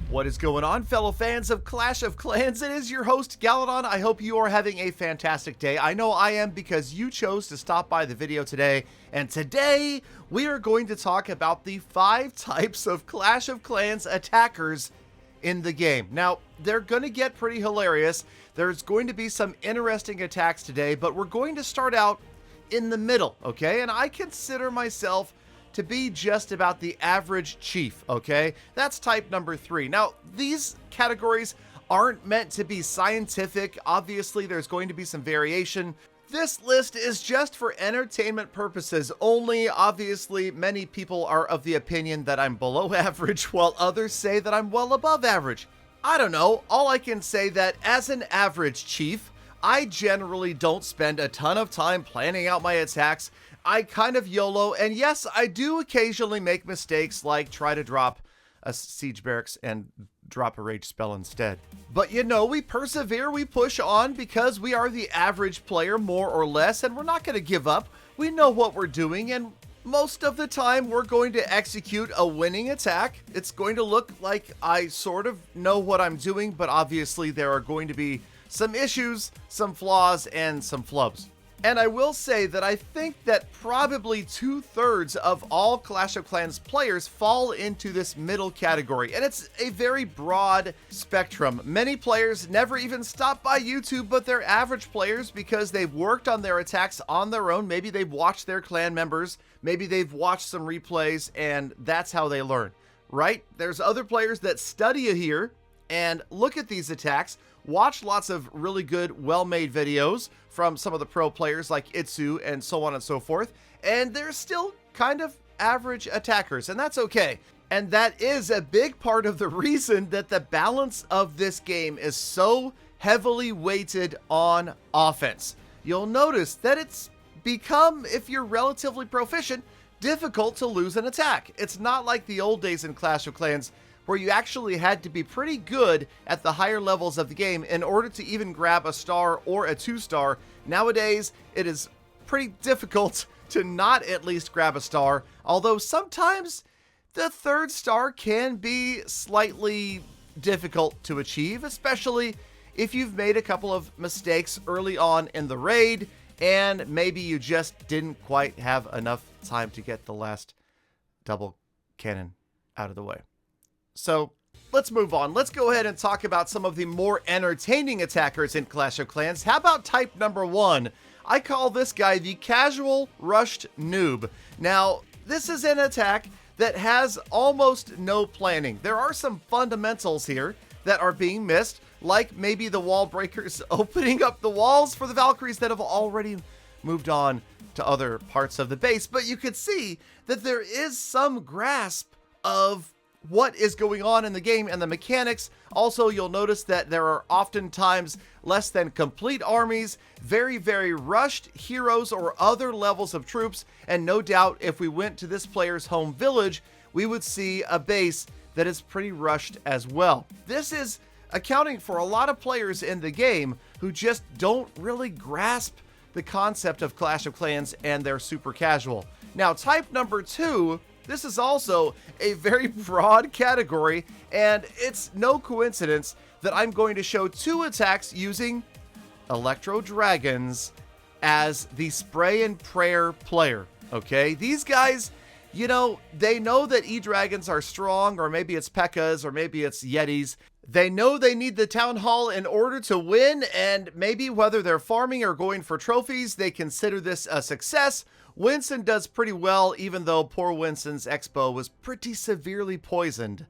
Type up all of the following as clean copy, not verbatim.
What is going on, fellow fans of Clash of Clans? It is your host, Galadon. I hope you are having a fantastic day. I know I am because you chose to stop by the video today. And today, we are going to talk about the 5 types of Clash of Clans attackers in the game. Now, they're going to get pretty hilarious. There's going to be some interesting attacks today, but we're going to start out in the middle, okay? And I consider myself to be just about the average chief, okay? That's type number 3. Now, these categories aren't meant to be scientific. Obviously, there's going to be some variation. This list is just for entertainment purposes only. Obviously, many people are of the opinion that I'm below average, while others say that I'm well above average. I don't know. All I can say that as an average chief, I generally don't spend a ton of time planning out my attacks. I kind of YOLO, and yes, I do occasionally make mistakes like try to drop a siege barracks and drop a rage spell instead. But you know, we persevere, we push on because we are the average player more or less, and we're not going to give up. We know what we're doing, and most of the time we're going to execute a winning attack. It's going to look like I sort of know what I'm doing, but obviously there are going to be some issues, some flaws, and some flubs. And I will say that I think that probably 2/3 of all Clash of Clans players fall into this middle category. And it's a very broad spectrum. Many players never even stop by YouTube, but they're average players because they've worked on their attacks on their own. Maybe they've watched their clan members. Maybe they've watched some replays, and that's how they learn, right? There's other players that study here and look at these attacks, watch lots of really good, well-made videos from some of the pro players like Itsu and so on and so forth, and they're still kind of average attackers, and that's okay. And that is a big part of the reason that the balance of this game is so heavily weighted on offense. You'll notice that it's become, if you're relatively proficient, difficult to lose an attack. It's not like the old days in Clash of Clans where you actually had to be pretty good at the higher levels of the game in order to even grab a star or a 2-star. Nowadays, it is pretty difficult to not at least grab a star, although sometimes the 3rd star can be slightly difficult to achieve, especially if you've made a couple of mistakes early on in the raid, and maybe you just didn't quite have enough time to get the last double cannon out of the way. So let's move on. Let's go ahead and talk about some of the more entertaining attackers in Clash of Clans. How about type number 1? I call this guy the casual rushed noob. Now, this is an attack that has almost no planning. There are some fundamentals here that are being missed, like maybe the wall breakers opening up the walls for the Valkyries that have already moved on to other parts of the base. But you could see that there is some grasp of what is going on in the game and the mechanics. Also, you'll notice that there are oftentimes less than complete armies, very, very rushed heroes or other levels of troops, and no doubt if we went to this player's home village, we would see a base that is pretty rushed as well. This is accounting for a lot of players in the game who just don't really grasp the concept of Clash of Clans and they're super casual. Now, type number 2, this is also a very broad category, and it's no coincidence that I'm going to show 2 attacks using Electro Dragons as the spray and prayer player, okay? These guys, you know, they know that E-Dragons are strong, or maybe it's P.E.K.K.A.s, or maybe it's Yetis. They know they need the Town Hall in order to win, and maybe whether they're farming or going for trophies, they consider this a success. Winston does pretty well, even though poor Winston's Expo was pretty severely poisoned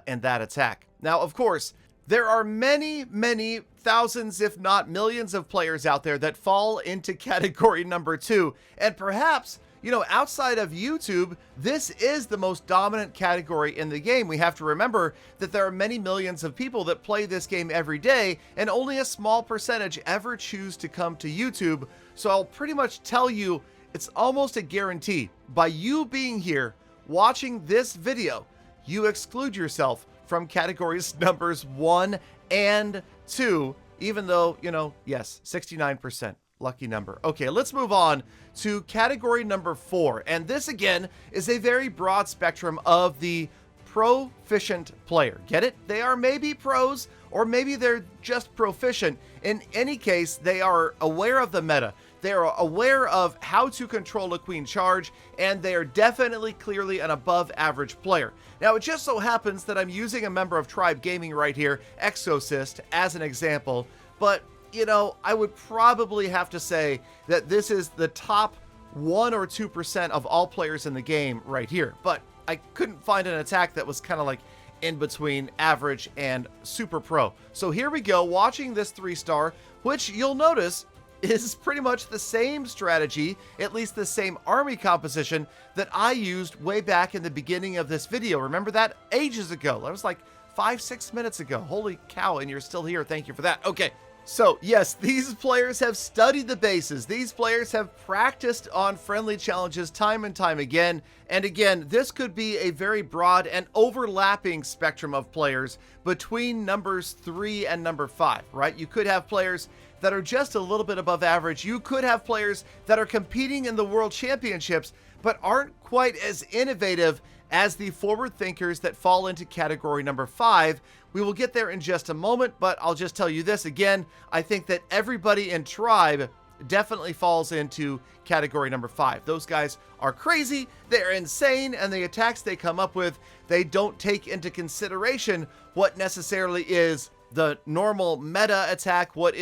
in that attack. Now, of course, there are many, many thousands, if not millions of players out there that fall into category number 2. And perhaps, you know, outside of YouTube, this is the most dominant category in the game. We have to remember that there are many millions of people that play this game every day, and only a small percentage ever choose to come to YouTube. So I'll pretty much tell you, it's almost a guarantee. By you being here, watching this video, you exclude yourself from categories numbers 1 and 2, even though, you know, yes, 69%. Lucky number. Okay, let's move on to category number 4. And this, again, is a very broad spectrum of the proficient player. Get it? They are maybe pros, or maybe they're just proficient. In any case, they are aware of the meta. They are aware of how to control a queen charge, and they are definitely clearly an above average player. Now, it just so happens that I'm using a member of Tribe Gaming right here, Exorcist, as an example, but, you know, I would probably have to say that this is the top 1 or 2% of all players in the game right here, but I couldn't find an attack that was kind of like in between average and super pro. So here we go, watching this 3-star, which you'll notice is pretty much the same strategy, at least the same army composition that I used way back in the beginning of this video. Remember that? Ages ago. That was like 5-6 minutes ago. Holy cow, and you're still here. Thank you for that. Okay. So, yes, these players have studied the bases. These players have practiced on friendly challenges time and time again. And again, this could be a very broad and overlapping spectrum of players between numbers 3 and number 5, right? You could have players that are just a little bit above average. You could have players that are competing in the World Championships, but aren't quite as innovative as the forward thinkers that fall into category number 5. We will get there in just a moment, but I'll just tell you this again. I think that everybody in Tribe definitely falls into category number 5. Those guys are crazy, they're insane, and the attacks they come up with, they don't take into consideration what necessarily is the normal meta attack, what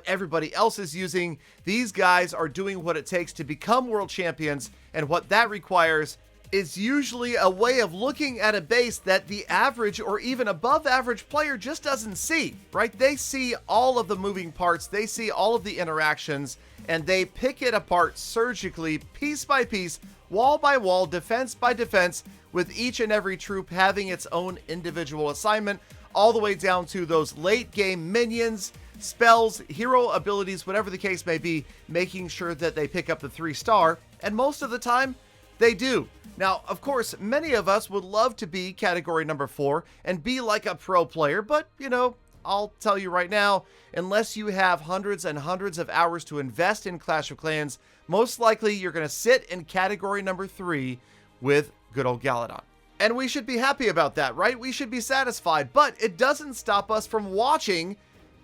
everybody else is using. These guys are doing what it takes to become world champions, and what that requires is usually a way of looking at a base that the average or even above average player just doesn't see, right? They see all of the moving parts, they see all of the interactions, and they pick it apart surgically, piece by piece, wall by wall, defense by defense, with each and every troop having its own individual assignment, all the way down to those late game minions, spells, hero abilities, whatever the case may be, making sure that they pick up the 3-star, and most of the time, they do. Now, of course, many of us would love to be category number 4 and be like a pro player, but, you know, I'll tell you right now, unless you have hundreds and hundreds of hours to invest in Clash of Clans, most likely you're going to sit in category number 3 with good old Galadon. And we should be happy about that, right? We should be satisfied, but it doesn't stop us from watching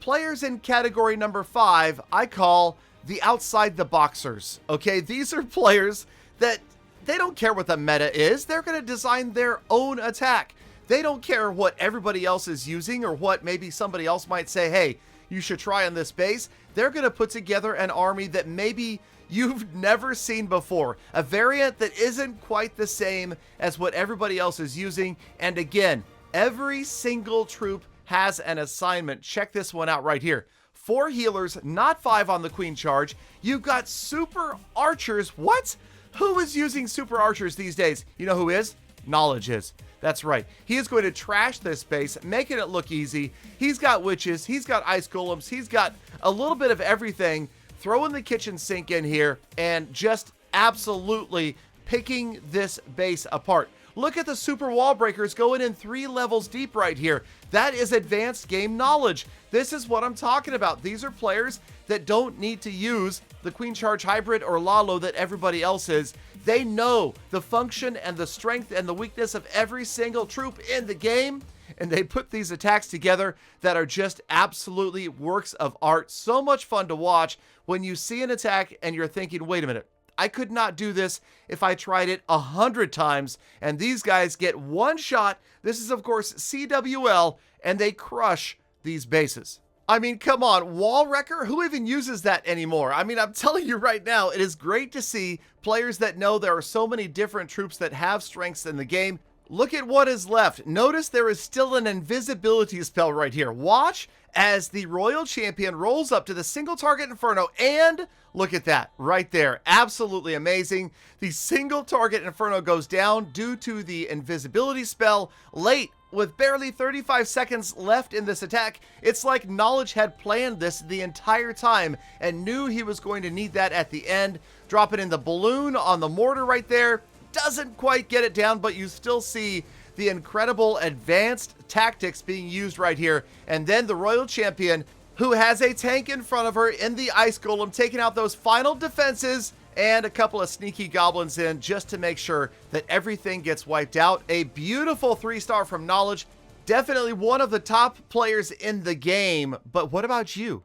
players in category number 5. I call the outside the boxers, okay? These are players that they don't care what the meta is. They're going to design their own attack. They don't care what everybody else is using or what maybe somebody else might say, hey, you should try on this base. They're going to put together an army that maybe you've never seen before. A variant that isn't quite the same as what everybody else is using. And again, every single troop has an assignment. Check this one out right here. 4 healers, not 5 on the queen charge. You've got super archers. What? Who is using super archers these days? You know who is? Knowledge is. That's right. He is going to trash this base, making it look easy. He's got witches. He's got ice golems. He's got a little bit of everything. Throwing the kitchen sink in here and just absolutely picking this base apart. Look at the super wall breakers going in 3 levels deep right here. That is advanced game knowledge. This is what I'm talking about. These are players that don't need to use the Queen Charge Hybrid or Lalo that everybody else is. They know the function and the strength and the weakness of every single troop in the game, and they put these attacks together that are just absolutely works of art. So much fun to watch when you see an attack and you're thinking, wait a minute, I could not do this if I tried it 100 times, and these guys get one shot. This is, of course, CWL, and they crush these bases. I mean, come on, Wall Wrecker? Who even uses that anymore? I mean, I'm telling you right now, it is great to see players that know there are so many different troops that have strengths in the game. Look at what is left. Notice there is still an invisibility spell right here. Watch as the Royal Champion rolls up to the single target Inferno, and look at that right there. Absolutely amazing. The single target Inferno goes down due to the invisibility spell late with barely 35 seconds left in this attack. It's like Knowledge had planned this the entire time and knew he was going to need that at the end. Dropping in the balloon on the mortar right there. Doesn't quite get it down, but you still see the incredible advanced tactics being used right here. And then the Royal Champion, who has a tank in front of her in the Ice Golem, taking out those final defenses. and a couple of sneaky goblins in just to make sure that everything gets wiped out. A beautiful 3-star from Knowledge. Definitely one of the top players in the game, but what about you?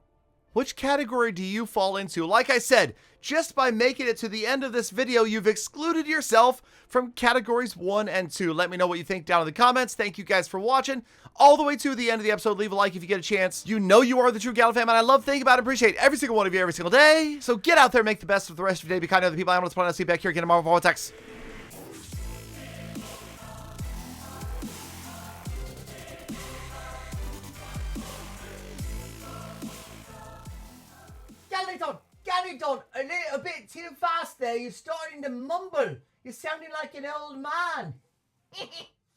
Which category do you fall into? Like I said, just by making it to the end of this video, you've excluded yourself from categories 1 and 2. Let me know what you think down in the comments. Thank you guys for watching all the way to the end of the episode. Leave a like if you get a chance. You know you are the true Galadon fan, and I love, think about, and appreciate every single one of you every single day. So get out there, make the best of the rest of your day. Be kind to other people. I'm going to plan to see you back here again tomorrow for Vortex. Galadon, a little bit too fast there. You're starting to mumble. You're sounding like an old man.